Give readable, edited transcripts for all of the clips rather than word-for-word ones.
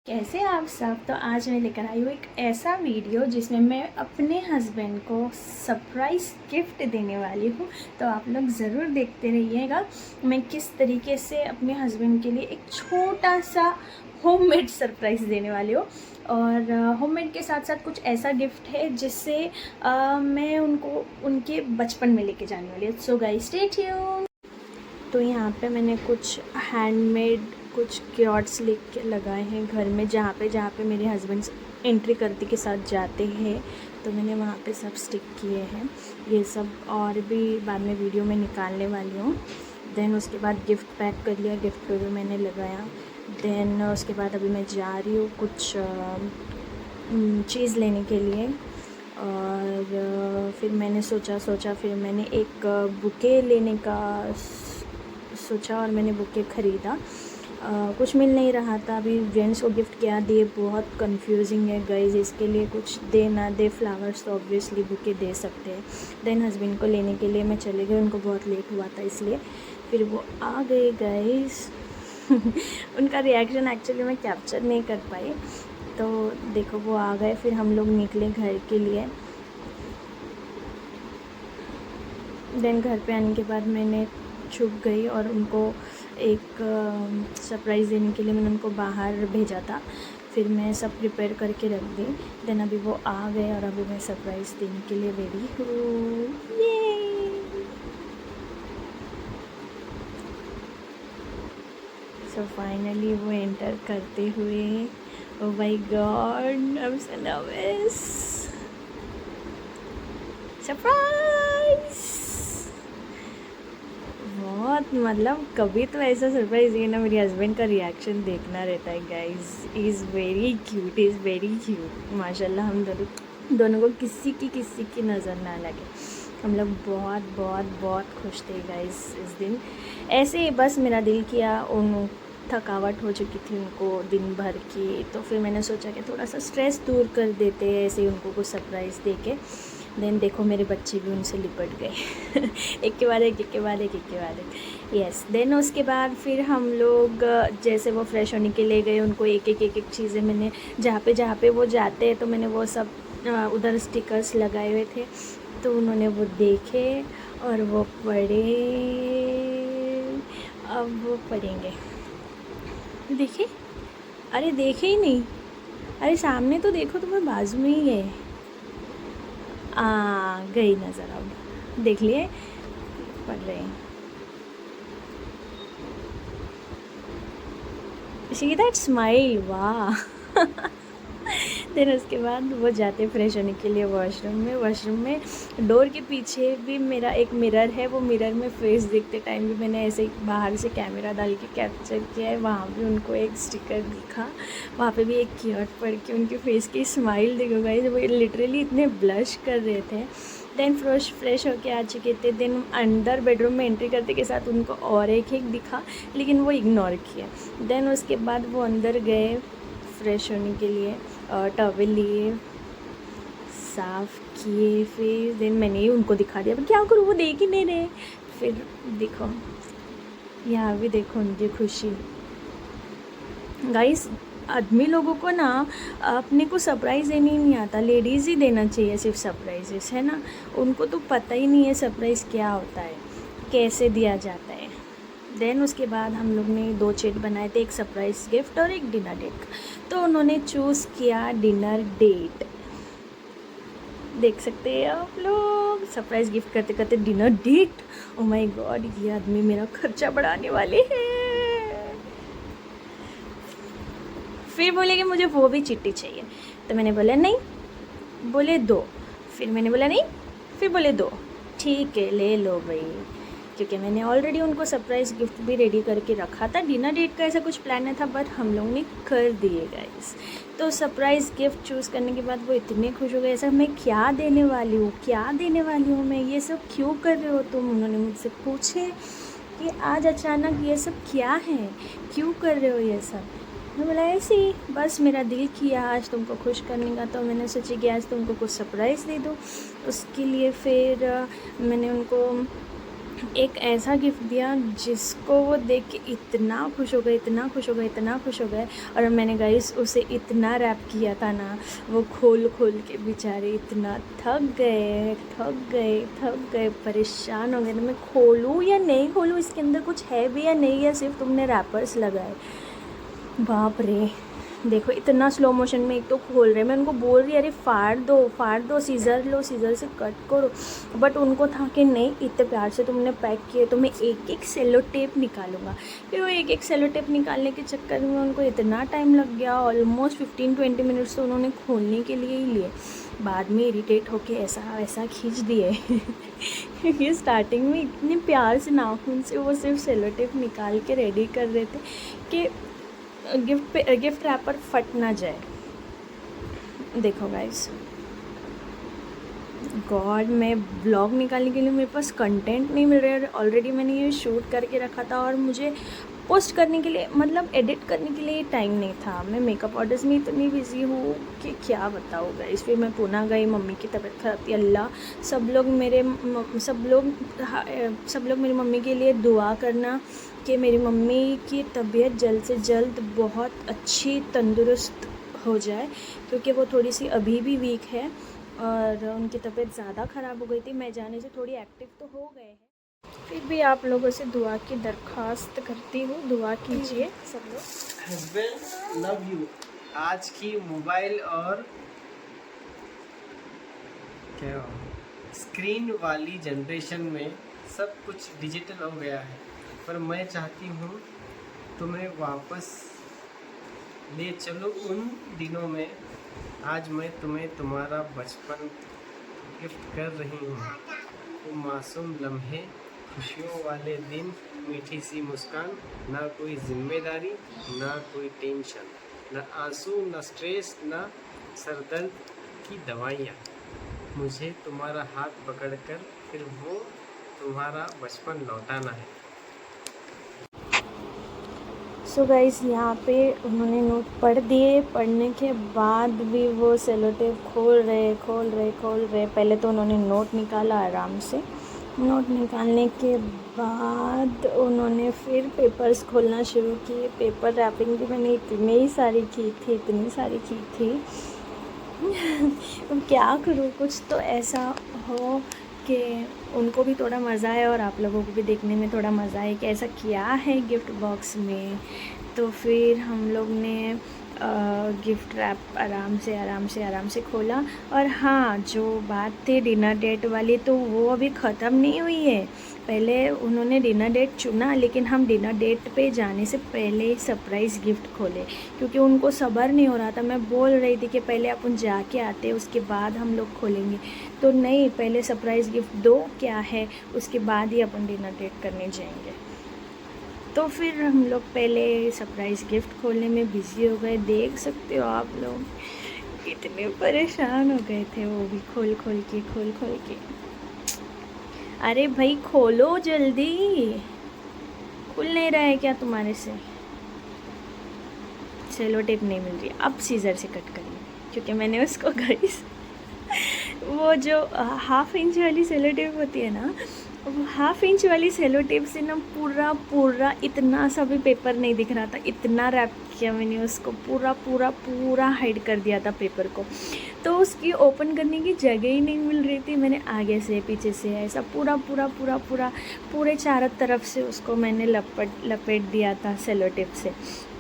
कैसे आप सब। तो आज मैं लेकर आई हूँ एक ऐसा वीडियो जिसमें मैं अपने हस्बैंड को सरप्राइज़ गिफ्ट देने वाली हूँ। तो आप लोग ज़रूर देखते रहिएगा मैं किस तरीके से अपने हस्बैंड के लिए एक छोटा सा होममेड सरप्राइज़ देने वाली हूँ। और होममेड के साथ साथ कुछ ऐसा गिफ्ट है जिससे मैं उनको उनके बचपन में लेके जाने वाली हूँ। So guys stay tuned. तो यहाँ पे मैंने कुछ हैंडमेड कुछ क्योट्स लेके लगाए हैं घर में, जहाँ पे मेरे हस्बैंड एंट्री करते के साथ जाते हैं। तो मैंने वहाँ पे सब स्टिक किए हैं ये सब, और भी बाद में वीडियो में निकालने वाली हूँ। देन उसके बाद गिफ्ट पैक कर लिया, गिफ्ट पे भी मैंने लगाया। देन उसके बाद अभी मैं जा रही हूँ कुछ चीज़ लेने के लिए। और फिर मैंने सोचा फिर मैंने एक बुके लेने का सोचा और मैंने बुके ख़रीदा। कुछ मिल नहीं रहा था। अभी जेंट्स को गिफ्ट क्या दे, बहुत कंफ्यूजिंग है गाइस। इसके लिए कुछ दे ना दे फ्लावर्स तो ऑब्वियसली बुके दे सकते हैं। देन हस्बैंड को लेने के लिए मैं चले गई, उनको बहुत लेट हुआ था इसलिए। फिर वो आ गए गाइस उनका रिएक्शन एक्चुअली मैं कैप्चर नहीं कर पाई। तो देखो वो आ गए, फिर हम लोग निकले घर के लिए। देन घर पे आने के बाद मैंने छुप गई और उनको एक सरप्राइज़ देने के लिए मैंने उनको बाहर भेजा था। फिर मैं सब प्रिपेयर करके रख दी। देन अभी वो आ गए और अभी मैं सरप्राइज़ देने के लिए रेडी हूँ। ये सो फाइनली वो एंटर करते हुए, ओ my God I am so nervous. Surprise बहुत, मतलब कभी तो ऐसा सरप्राइज़ दिया ना, मेरे हस्बैंड का रिएक्शन देखना रहता है guys. He is very cute माशाल्लाह। हम दोनों को किसी की नज़र ना लगे। हम लोग बहुत खुश थे गाइस इस दिन। ऐसे ही बस मेरा दिल किया, उन थकावट हो चुकी थी उनको दिन भर की, तो फिर मैंने सोचा कि थोड़ा सा स्ट्रेस दूर कर देते हैं ऐसे ही उनको कुछ सरप्राइज़ दे के। देन देखो मेरे बच्चे भी उनसे लिपट गए एक के बाद एक। यस। देन उसके बाद फिर हम लोग जैसे वो फ्रेश होने के लिए गए, उनको एक चीज़ें मैंने जहाँ पे वो जाते हैं तो मैंने वो सब उधर स्टिकर्स लगाए हुए थे, तो उन्होंने वो देखे और वो पढ़े। अब वो पढ़ेंगे। देखे? अरे देखे ही नहीं, अरे सामने तो देखो, तुम्हें बाजू में ही है। गई नज़र। अब देख लिए, पढ़ रहे हैं। सी दैट स्माइल, वाह देन उसके बाद वो जाते फ्रेश होने के लिए वॉशरूम में डोर के पीछे भी मेरा एक मिरर है। वो मिरर में फेस देखते टाइम भी मैंने ऐसे बाहर से कैमरा डाल के कैप्चर किया है। वहाँ भी उनको एक स्टिकर दिखा, वहाँ पे भी एक क्यूट पढ़ के उनके फेस की स्माइल देखो गाइस, वो लिटरली इतने ब्लश कर रहे थे। देन फ्रेश होके आ चुके थे। देन अंदर बेडरूम में एंट्री करते के साथ उनको और एक दिखा, लेकिन वो इग्नोर किया। देन उसके बाद वो अंदर गए फ्रेश होने के लिए, टॉवल लिए, साफ़ किए फेस। देन मैंने ही उनको दिखा दिया, पर क्या करूँ वो देख ही नहीं रहे। फिर देखो यहाँ भी देखो उनकी खुशी। गाइस आदमी लोगों को ना अपने को सरप्राइज़ देने ही नहीं आता, लेडीज़ ही देना चाहिए सिर्फ सरप्राइजेस, है ना। उनको तो पता ही नहीं है सरप्राइज़ क्या होता है, कैसे दिया जाता है। देन उसके बाद हम लोग ने 2 चैट बनाए थे, एक सरप्राइज़ गिफ्ट और एक डिनर डेट। तो उन्होंने चूज़ किया डिनर डेट। देख सकते हैं आप लोग, सरप्राइज़ गिफ्ट करते करते dinner date. Oh my god, ये आदमी मेरा खर्चा बढ़ाने वाले हैं। फिर बोले कि मुझे वो भी चिट्ठी चाहिए, तो मैंने बोला नहीं, बोले दो। फिर मैंने बोला नहीं, फिर बोले दो। ठीक है ले लो भाई, क्योंकि मैंने ऑलरेडी उनको सरप्राइज़ गिफ्ट भी रेडी करके रखा था। डिनर डेट का ऐसा कुछ प्लान नहीं था, बट हम लोग ने कर दिए गाइस। तो सरप्राइज़ गिफ्ट चूज़ करने के बाद वो इतने खुश हो गए, ऐसा मैं क्या देने वाली हूँ मैं, ये सब क्यों कर रहे हो तुम। उन्होंने मुझसे पूछे कि आज अचानक ये सब क्या है, क्यों कर रहे हो ये सब। मैं बोला ऐसे ही, बस मेरा दिल किया आज तुमको खुश करने का, तो मैंने सोची कि आज तुमको कुछ सरप्राइज़ दे दूँ। उसके लिए फिर मैंने उनको एक ऐसा गिफ्ट दिया जिसको वो देख के इतना खुश हो गए, इतना खुश हो गए, इतना खुश हो गए। और मैंने गाइस उसे इतना रैप किया था ना, वो खोल खोल के बेचारे इतना थक गए, थक गए, थक गए, परेशान हो गए ना, मैं खोलूँ या नहीं खोलूँ, इसके अंदर कुछ है भी या नहीं, या सिर्फ तुमने रैपर्स लगाए। बाप रे, देखो इतना स्लो मोशन में एक तो खोल रहे, मैं उनको बोल रही अरे फाड़ दो, सीज़र लो, सीज़र से कट करो, बट उनको था कि नहीं, इतने प्यार से तुमने पैक किए तो मैं एक एक सेलो टेप निकालूंगा। फिर वो एक एक सेलो टेप निकालने के चक्कर में उनको इतना टाइम लग गया, ऑलमोस्ट 15-20 मिनट्स तो उन्होंने खोलने के लिए ही लिए। बाद में इरिटेट होके ऐसा वैसा खींच दिए क्योंकि स्टार्टिंग में इतने प्यार से नाखून से वो सिर्फ सेलो टेप निकाल के रेडी कर रहे थे कि गिफ्ट रैपर फट ना जाए। देखो गाइस, गॉड, मैं ब्लॉग निकालने के लिए मेरे पास कंटेंट नहीं मिल रहा है। ऑलरेडी मैंने ये शूट करके रखा था और मुझे पोस्ट करने के लिए, मतलब एडिट करने के लिए टाइम नहीं था। मैं मेकअप ऑर्डर्स में इतनी बिजी हूँ कि क्या बताऊँ गाइस। फिर मैं पुणे गई, मम्मी की तबीयत खराब थी। अल्लाह, सब लोग मेरी मम्मी के लिए दुआ करना कि मेरी मम्मी की तबीयत जल्द से जल्द बहुत अच्छी तंदुरुस्त हो जाए, क्योंकि वो थोड़ी सी अभी भी वीक है और उनकी तबीयत ज़्यादा ख़राब हो गई थी। मैं जाने से थोड़ी एक्टिव तो हो गए हैं, फिर भी आप लोगों से दुआ की दरख्वास्त करती हूँ, दुआ कीजिए सब लोग। Husband love you. आज की मोबाइल और क्या स्क्रीन वाली जनरेशन में सब कुछ डिजिटल हो गया है, पर मैं चाहती हूँ तुम्हें वापस ले चलो उन दिनों में। आज मैं तुम्हें तुम्हारा बचपन गिफ्ट कर रही हूँ। वो मासूम लम्हे, खुशियों वाले दिन, मीठी सी मुस्कान, ना कोई जिम्मेदारी, ना कोई टेंशन, ना आंसू, ना स्ट्रेस, ना सरदर्द की दवाइयाँ। मुझे तुम्हारा हाथ पकड़कर फिर वो तुम्हारा बचपन लौटाना है। सो गाइस, यहाँ पे उन्होंने नोट पढ़ दिए। पढ़ने के बाद भी वो सेलो टेप खोल रहे। पहले तो उन्होंने नोट निकाला आराम से। नोट निकालने के बाद उन्होंने फिर पेपर्स खोलना शुरू किए। पेपर रैपिंग भी मैंने इतनी सारी की थी अब क्या करूँ, कुछ तो ऐसा हो कि उनको भी थोड़ा मज़ा आए और आप लोगों को भी देखने में थोड़ा मज़ा आए कि ऐसा क्या है गिफ्ट बॉक्स में। तो फिर हम लोग ने गिफ्ट रैप आराम से खोला। और हाँ, जो बात थी डिनर डेट वाली, तो वो अभी ख़त्म नहीं हुई है। पहले उन्होंने डिनर डेट चुना, लेकिन हम डिनर डेट पे जाने से पहले ही सरप्राइज़ गिफ्ट खोले, क्योंकि उनको सब्र नहीं हो रहा था। मैं बोल रही थी कि पहले अपन जाके आते, उसके बाद हम लोग खोलेंगे। तो नहीं, पहले सरप्राइज़ गिफ्ट दो क्या है, उसके बाद ही अपन डिनर डेट करने जाएंगे। तो फिर हम लोग पहले सरप्राइज़ गिफ्ट खोलने में बिज़ी हो गए। देख सकते हो आप लोग, इतने परेशान हो गए थे वो भी खोल खोल के। अरे भाई खोलो जल्दी, खुल नहीं रहा है क्या तुम्हारे से? सेलो टेप नहीं मिल रही, अब सीज़र से कट करिए, क्योंकि मैंने उसको गाइस वो जो 1/2 इंच वाली सेलो टेप होती है ना, वो 1/2 इंच वाली सेलो टेप से ना पूरा इतना सा भी पेपर नहीं दिख रहा था। इतना रैप किया मैंने उसको, पूरा हाइड कर दिया था पेपर को। तो उसकी ओपन करने की जगह ही नहीं मिल रही थी। मैंने आगे से पीछे से ऐसा पूरे चारों तरफ से उसको मैंने लपेट दिया था सेलो टेप से।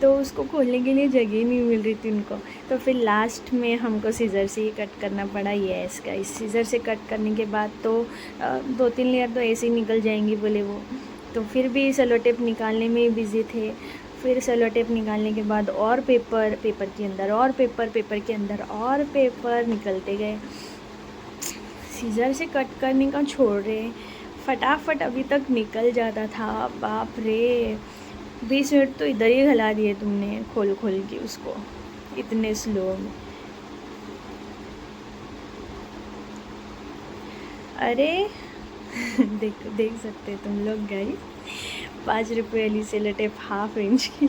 तो उसको खोलने के लिए जगह ही नहीं मिल रही थी उनको। तो फिर लास्ट में हमको सीज़र से ही कट करना पड़ा। यस गाइस, सीज़र से कट करने के बाद तो 2-3 लेयर तो ऐसे ही निकल जाएंगी बोले वो। तो फिर भी सेलो टेप निकालने में ही बिज़ी थे। फिर सेलो टेप निकालने के बाद और पेपर के अंदर और पेपर के अंदर और पेपर निकलते गए। सीज़र से कट करने का छोड़ रहे, फटाफट अभी तक निकल जाता था। बाप रे, 20 मिनट तो इधर ही गला दिए तुमने खोल के उसको, इतने स्लो में। अरे देख सकते तुम लोग गाइस, 5 रुपये वाली सेलो टेप 1/2 इंच की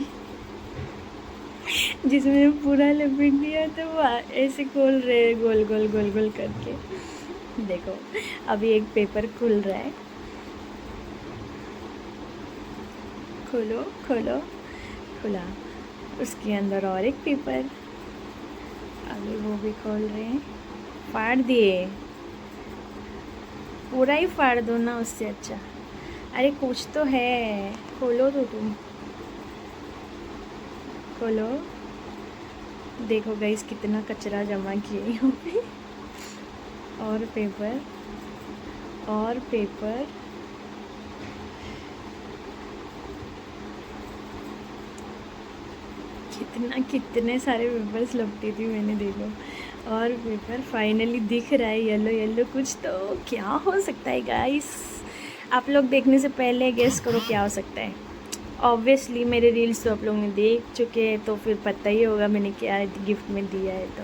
जिसमें पूरा लपेट दिया था, वो ऐसे खोल रहे गोल करके। देखो, अभी एक पेपर खुल रहा है। खोलो खोलो, खुला। उसके अंदर और एक पेपर, अभी वो भी खोल रहे हैं। फाड़ दिए, पूरा ही फाड़ दो ना, उससे अच्छा। अरे कुछ तो है, खोलो तो तुम, खोलो। देखो गाइस कितना कचरा जमा किए यहाँ पे। और पेपर, और पेपर। कितने सारे पेपर्स लपटी थी मैंने, देखो। और पेपर फाइनली दिख रहा है, येलो येलो कुछ। तो क्या हो सकता है गाइस? आप लोग देखने से पहले गेस करो क्या हो सकता है। ऑब्वियसली मेरे रील्स तो आप लोग ने देख चुके हैं, तो फिर पता ही होगा मैंने क्या गिफ्ट में दिया है। तो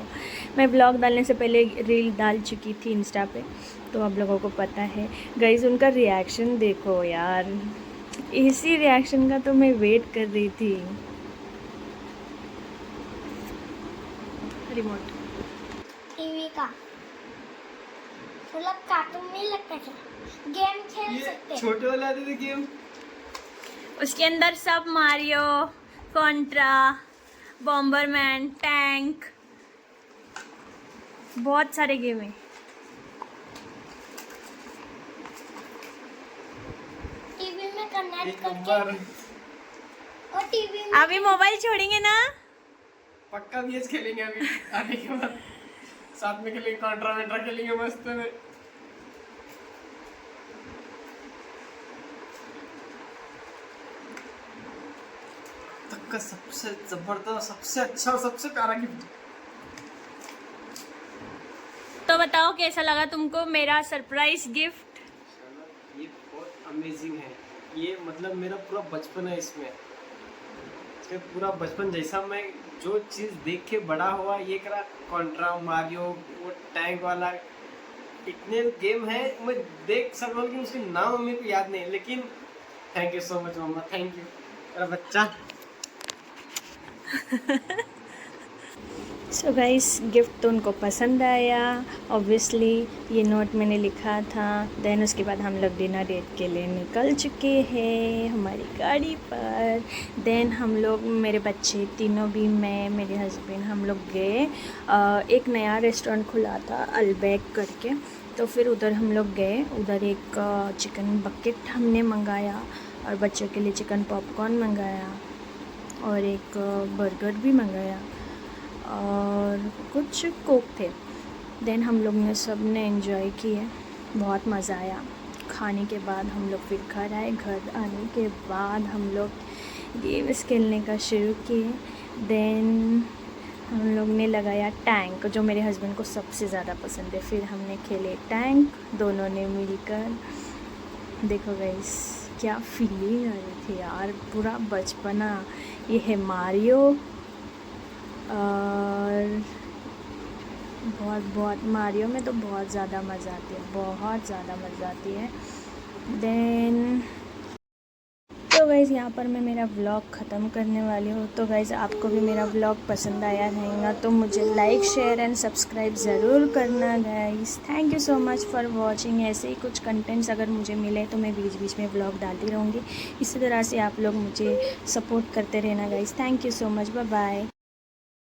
मैं ब्लॉग डालने से पहले रील डाल चुकी थी इंस्टा पे, तो आप लोगों को पता है। गाइस उनका रिएक्शन देखो यार, इसी रिएक्शन का तो मैं वेट कर रही थी। रिमोट टीवी का मतलब कार्टून नहीं लगता क्या? गेम खेल सकते हैं। छोटे वाले आते थे गेम, उसके अंदर सब मारियो, कॉन्ट्रा, बॉम्बरमैन, टैंक, बहुत सारे गेम हैं। टीवी में कनेक्ट एक करके, नंबर। और टीवी में अभी मोबाइल छोड़ेंगे ना? पक्का भी खेलेंगे अभी आने के बाद, साथ में खेलेंगे, कॉन्ट्रा वेंट्रा खेलेंगे मस्त में। तक का सबसे जबरदस्त, सबसे अच्छा और सबसे प्यारा गिफ्ट। तो बताओ कैसा लगा तुमको मेरा सरप्राइज गिफ्ट? ये बहुत अमेजिंग है। ये मतलब मेरा पूरा बचपन है इसमें पूरा बचपन जैसा मैं जो चीज़ देख के बड़ा हुआ, ये करा कॉन्ट्रा, मारियो, वो टैंक वाला, इतने गेम है मैं देख सकता हूँ, लेकिन उसके नाम मेरे को याद नहीं। लेकिन थैंक यू सो मच मम्मा, थैंक यू मेरा बच्चा। सो गाइस गिफ्ट तो उनको पसंद आया। ऑब्वियसली ये नोट मैंने लिखा था। देन उसके बाद हम लोग डिनर डेट के लिए निकल चुके हैं हमारी गाड़ी पर। देन हम लोग, मेरे बच्चे तीनों भी, मैं, मेरे हस्बैंड, हम लोग गए। एक नया रेस्टोरेंट खुला था अलबैक करके, तो फिर उधर हम लोग गए। उधर एक चिकन बकेट हमने मंगाया, और बच्चों के लिए चिकन पॉपकॉर्न मंगाया, और एक बर्गर भी मंगाया, और कुछ कोक थे। देन हम लोग ने सब ने एंजॉय किए, बहुत मज़ा आया। खाने के बाद हम लोग फिर घर आए। घर आने के बाद हम लोग गेम्स खेलने का शुरू किए। देन हम लोग ने लगाया टैंक, जो मेरे हस्बैंड को सबसे ज़्यादा पसंद है। फिर हमने खेले टैंक दोनों ने मिलकर। देखो गाइस क्या फीलिंग आ रही थी यार, पूरा बचपना। ये है मारियो, और बहुत मारियो में तो बहुत ज़्यादा मज़ा आती है, बहुत ज़्यादा मज़ा आती है। देन तो गाइज़ यहाँ पर मैं मेरा व्लॉग ख़त्म करने वाली हूँ। तो गाइज़ आपको भी मेरा व्लॉग पसंद आया रहेगा तो मुझे लाइक, शेयर एंड सब्सक्राइब ज़रूर करना guys. Thank you so much for watching. ऐसे ही कुछ कंटेंट्स अगर मुझे मिले तो मैं बीच बीच में व्लॉग डालती रहूँगी। इसी तरह से आप लोग मुझे सपोर्ट करते रहना guys. Thank you so much, bye bye.